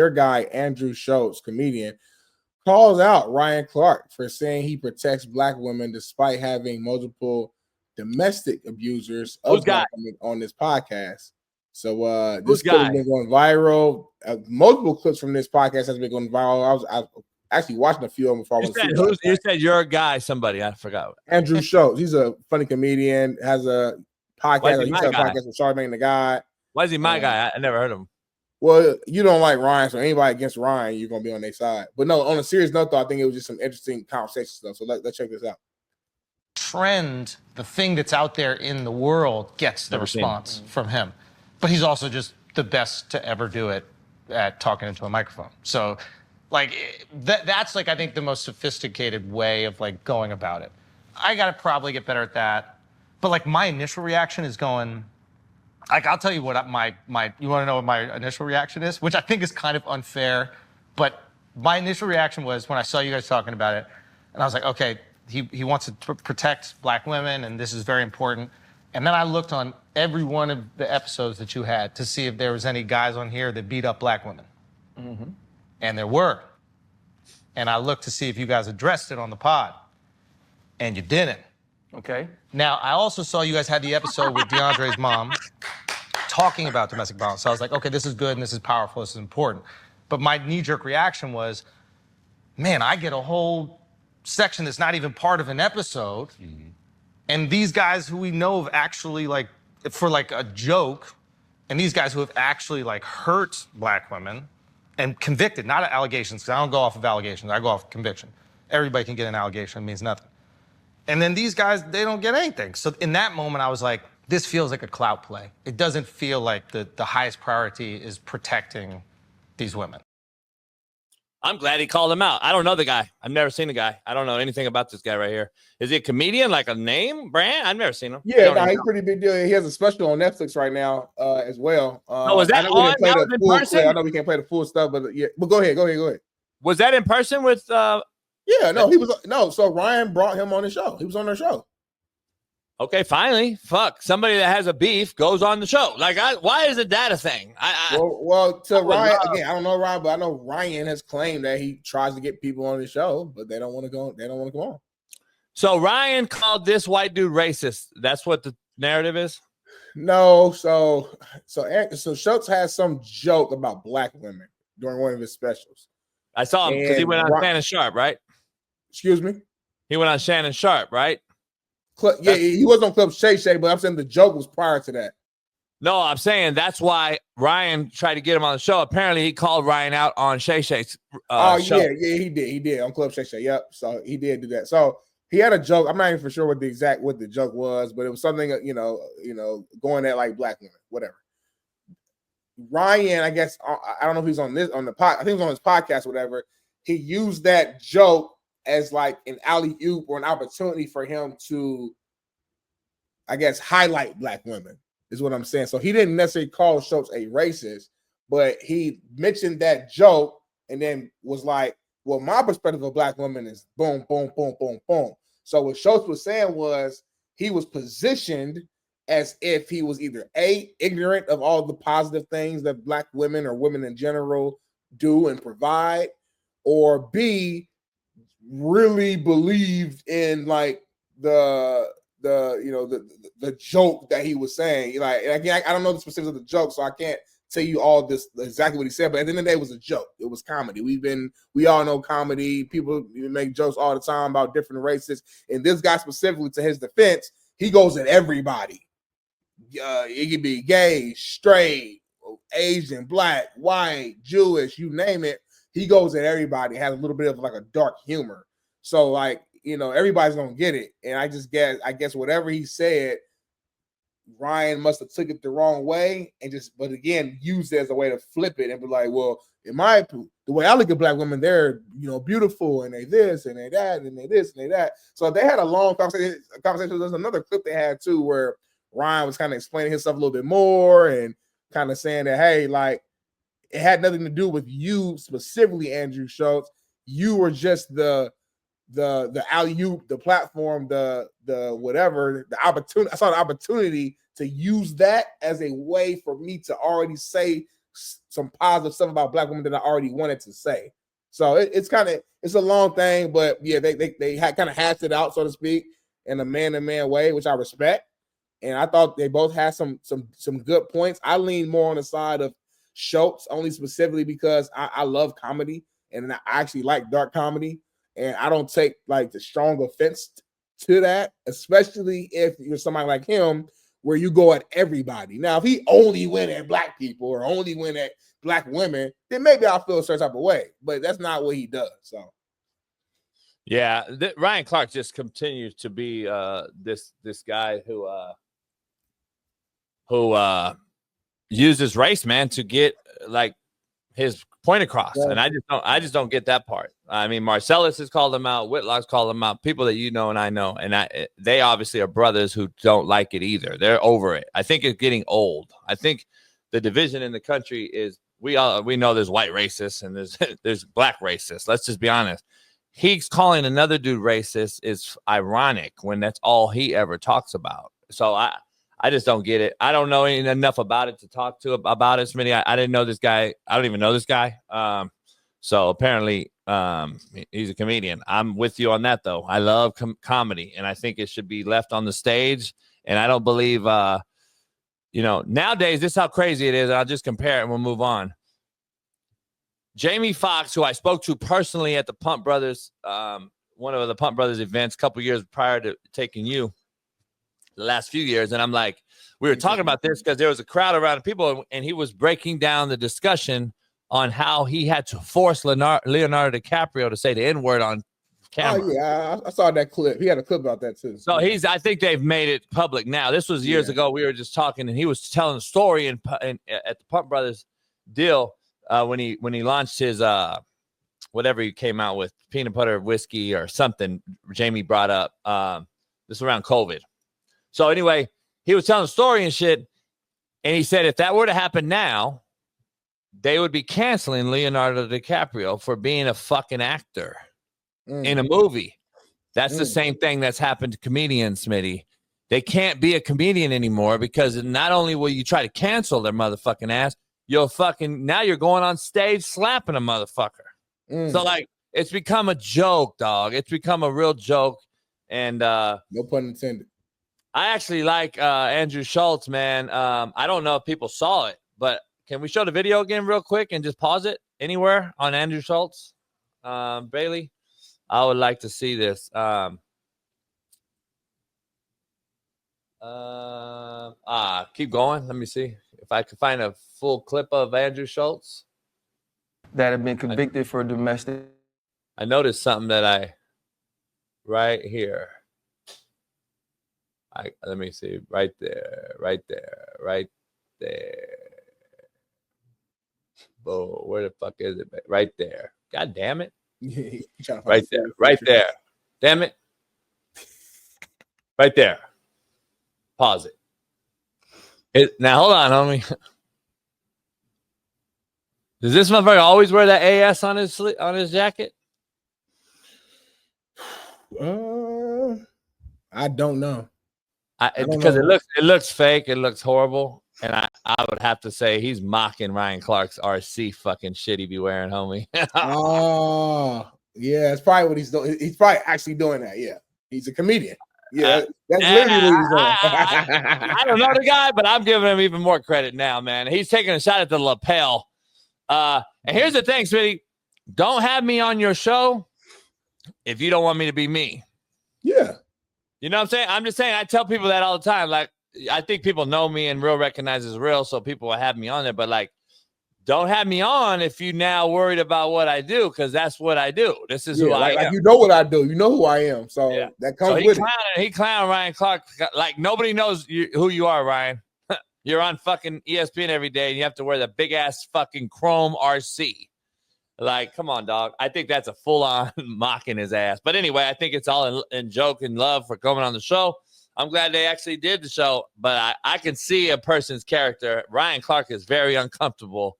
your guy, Andrew Schulz, comedian, calls out Ryan Clark for saying he protects black women despite having multiple domestic abusers of black women on this podcast. So this clip has been going viral. Multiple clips from this podcast has been going viral. I was actually watching a few of them before I went to see. You said you're a guy, somebody. I forgot. Andrew Schulz. He's a funny comedian, has a podcast. He's got a podcast with Charlamagne the God. Why is he my guy? I never heard of him. Well, you don't like Ryan, so anybody against Ryan, you're going to be on their side. But no, on a serious note, though, I think it was just some interesting conversation stuff. So let's check this out. Trend, the thing that's out there in the world gets the response from him. But he's also just the best to ever do it at talking into a microphone. So, like, that's, like, I think the most sophisticated way of, like, going about it. I got to probably get better at that. But, like, my initial reaction is going... Like, I'll tell you what you want to know what my initial reaction is, which I think is kind of unfair, but my initial reaction was when I saw you guys talking about it, and I was like, okay, he wants to protect black women, and this is very important. And then I looked on every one of the episodes that you had to see if there was any guys on here that beat up black women. Mm-hmm. And there were. And I looked to see if you guys addressed it on the pod, and you didn't. Okay. Now, I also saw you guys had the episode with DeAndre's mom talking about domestic violence. So I was like, okay, this is good and this is powerful, this is important. But my knee-jerk reaction was, man, I get a whole section that's not even part of an episode. Mm-hmm. And these guys who we know have actually, like, for like a joke, and these guys who have actually like hurt black women and convicted, not allegations, because I don't go off of allegations, I go off conviction. Everybody can get an allegation, it means nothing. And then these guys, they don't get anything. So in that moment, I was like, this feels like a clout play. It doesn't feel like the highest priority is protecting these women. I'm glad he called him out. I don't know the guy. I've never seen the guy. I don't know anything about this guy right here. Is he a comedian, like a name brand? I've never seen him. Yeah, he's pretty big deal. He has a special on Netflix right now as well. Was that on? That was in person? I know we can't play the full stuff, but yeah. But go ahead. Was that in person with... Yeah, no, he was... No, so Ryan brought him on the show. He was on their show. Okay, finally. Fuck. Somebody that has a beef goes on the show. Like, why isn't that a thing? Well, to Ryan, again, I don't know Ryan, but I know Ryan has claimed that he tries to get people on the show, but they don't want to go. They don't want to go on. So Ryan called this white dude racist. That's what the narrative is? No. So Schulz has some joke about black women during one of his specials. I saw him because he went on Shannon Sharp, right? Excuse me? He went on Shannon Sharp, right? Yeah, he was on Club Shay Shay, but I'm saying the joke was prior to that. No, I'm saying that's why Ryan tried to get him on the show. Apparently, he called Ryan out on Shay Shay's show. Yeah, he did on Club Shay Shay. Yep, so he did do that. So he had a joke. I'm not even for sure what the joke was, but it was something going at like black women, whatever. Ryan, I guess I don't know if he's on the pod. I think it was on his podcast, whatever. He used that joke as like an alley-oop or an opportunity for him to, I guess, highlight black women, is what I'm saying. So he didn't necessarily call Schulz a racist, but he mentioned that joke and then was like, well, my perspective of black women is boom, boom, boom, boom, boom. So what Schulz was saying was he was positioned as if he was either A, ignorant of all the positive things that black women or women in general do and provide, or B, really believed in like the joke that he was saying. Like, again, I don't know the specifics of the joke, so I can't tell you all this exactly what he said. But at the end of the day, it was a joke. It was comedy. We all know comedy. People make jokes all the time about different races. And this guy specifically, to his defense, he goes at everybody. It could be gay, straight, Asian, black, white, Jewish, you name it. He goes at everybody, has a little bit of like a dark humor. So like, everybody's gonna get it. And I guess whatever he said, Ryan must have took it the wrong way and but again, used it as a way to flip it and be like, well, the way I look at black women, they're, beautiful and they this and they that and they this and they that. So they had a long conversation. There's another clip they had too, where Ryan was kind of explaining himself a little bit more and kind of saying that, hey, like, it had nothing to do with you specifically, Andrew Schulz. You were just the alley-oop, the platform, the whatever, the opportunity. I saw the opportunity to use that as a way for me to already say some positive stuff about Black women that I already wanted to say. So it's a long thing, but yeah, they had kind of hashed it out, so to speak, in a man-to-man way, which I respect. And I thought they both had some good points. I lean more on the side of Schulz, only specifically because I love comedy and I actually like dark comedy, and I don't take like the strong offense to that, especially if you're somebody like him where you go at everybody. Now, if he only went at Black people or only went at Black women, then maybe I'll feel a certain type of way, but that's not what he does. So yeah, Ryan Clark just continues to be this guy who uses race, man, to get like his point across. Yeah. And I just don't get that part. I mean, Merciless has called him out, Whitlock's called him out, people that you know and I know, and they obviously are brothers who don't like it either. They're over it. I think it's getting old. I think the division in the country is we know there's white racists and there's Black racists. Let's just be honest. He's calling another dude racist is ironic when that's all he ever talks about. So I just don't get it. I don't know enough about it to talk to about it, Smitty. I didn't know this guy. I don't even know this guy. So apparently he's a comedian. I'm with you on that, though. I love comedy, and I think it should be left on the stage. And I don't believe, nowadays, this is how crazy it is. And I'll just compare it and we'll move on. Jamie Foxx, who I spoke to personally at the Pump Brothers, one of the Pump Brothers events a couple years prior to taking you, the last few years, and I'm like, we were talking about this because there was a crowd around people, and he was breaking down the discussion on how he had to force Leonardo DiCaprio to say the N-word on camera. Oh yeah, I saw that clip. He had a clip about that too. So I think they've made it public now. This was years ago. We were just talking, and he was telling a story at the Pump Brothers deal when he launched his whatever he came out with, peanut butter whiskey or something. Jamie brought up this was around COVID. So anyway, he was telling a story and shit, and he said if that were to happen now, they would be canceling Leonardo DiCaprio for being a fucking actor in a movie. That's the same thing that's happened to comedians, Smitty. They can't be a comedian anymore because not only will you try to cancel their motherfucking ass, now you're going on stage slapping a motherfucker. So like it's become a joke, dog. It's become a real joke. And no pun intended. I actually like Andrew Schulz, man. I don't know if people saw it, but can we show the video again real quick and just pause it anywhere on Andrew Schulz? Bailey, I would like to see this. Keep going. Let me see if I can find a full clip of Andrew Schulz. That have been convicted for domestic. I noticed something right here. Let me see. Right there. Oh, where the fuck is it? Right there. God damn it. Right there. Damn it. Right there. Pause it. Now, hold on, homie. Does this motherfucker always wear that AS on his jacket? I don't know. Because it looks fake, it looks horrible, and I would have to say he's mocking Ryan Clark's RC fucking shit he be wearing, homie. Oh, yeah, that's probably what he's doing. He's probably actually doing that. Yeah, he's a comedian. Yeah, that's literally what he's doing. I don't know the guy, but I'm giving him even more credit now, man. He's taking a shot at the lapel. And here's the thing, Smitty, don't have me on your show if you don't want me to be me. Yeah. You know what I'm saying? I'm just saying, I tell people that all the time. Like, I think people know me and real recognizes real, so people will have me on there. But, like, don't have me on if you now worried about what I do, because that's what I do. This is who I am. Like, you know what I do. You know who I am. So that comes with it. He clowned Ryan Clark. Like, nobody knows who you are, Ryan. You're on fucking ESPN every day, and you have to wear the big-ass fucking chrome RC. Like, come on, dog. I think that's a full-on mocking his ass. But anyway, I think it's all in joke and love for coming on the show. I'm glad they actually did the show. But I can see a person's character. Ryan Clark is very uncomfortable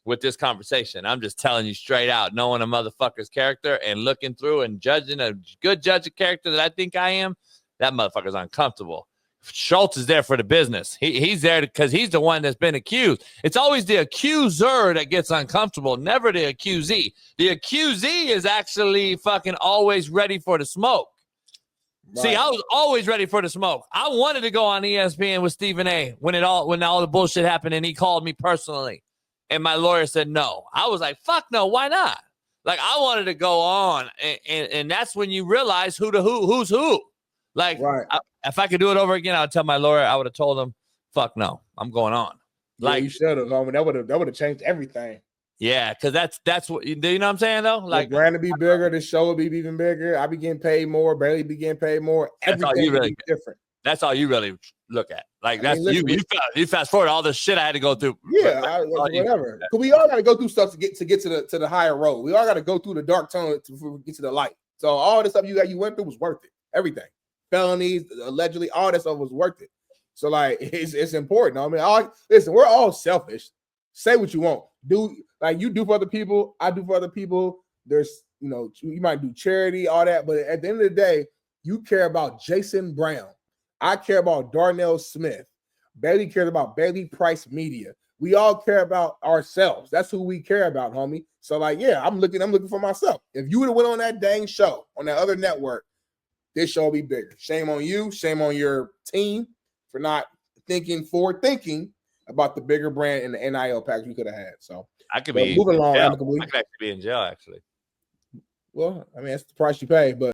with this conversation. I'm just telling you straight out, knowing a motherfucker's character and looking through and judging a good judge of character that I think I am, that motherfucker's uncomfortable. Schulz is there for the business. He's there because he's the one that's been accused. It's always the accuser that gets uncomfortable, never the accusee. The accusee is actually fucking always ready for the smoke. Right. See, I was always ready for the smoke. I wanted to go on ESPN with Stephen A. when all the bullshit happened, and he called me personally, and my lawyer said no. I was like, fuck no, why not? Like, I wanted to go on, and that's when you realize who's who. Like, right. If I could do it over again, I would tell my lawyer, I would have told him, fuck no, I'm going on. Like, yeah, you should have. I mean, that would have changed everything. Yeah, because that's what you know what I'm saying though. Like, the brand to be bigger, the show will be even bigger. I be getting paid more, Bailey be getting paid more. Everything really different. That's all you really look at. Like, that's you fast forward all the shit I had to go through. Yeah, whatever. Because we all got to go through stuff to get to the higher road. We all got to go through the dark tunnel to get to the light. So all the stuff you went through was worth it. Everything, felonies, allegedly, all that stuff was worth it. So like, it's important. I mean, listen, we're all selfish. Say what you want. You do for other people, I do for other people. There's, you might do charity, all that, but at the end of the day, you care about Jason Brown. I care about Darnell Smith. Bailey cares about Bailey Price Media. We all care about ourselves. That's who we care about, homie. So like, yeah, I'm looking for myself. If you would have went on that dang show on that other network, this show will be bigger. Shame on you. Shame on your team for not thinking about the bigger brand and the NIL package we could have had. So I could be moving along. I could actually be in jail, actually. Well, I mean, that's the price you pay, but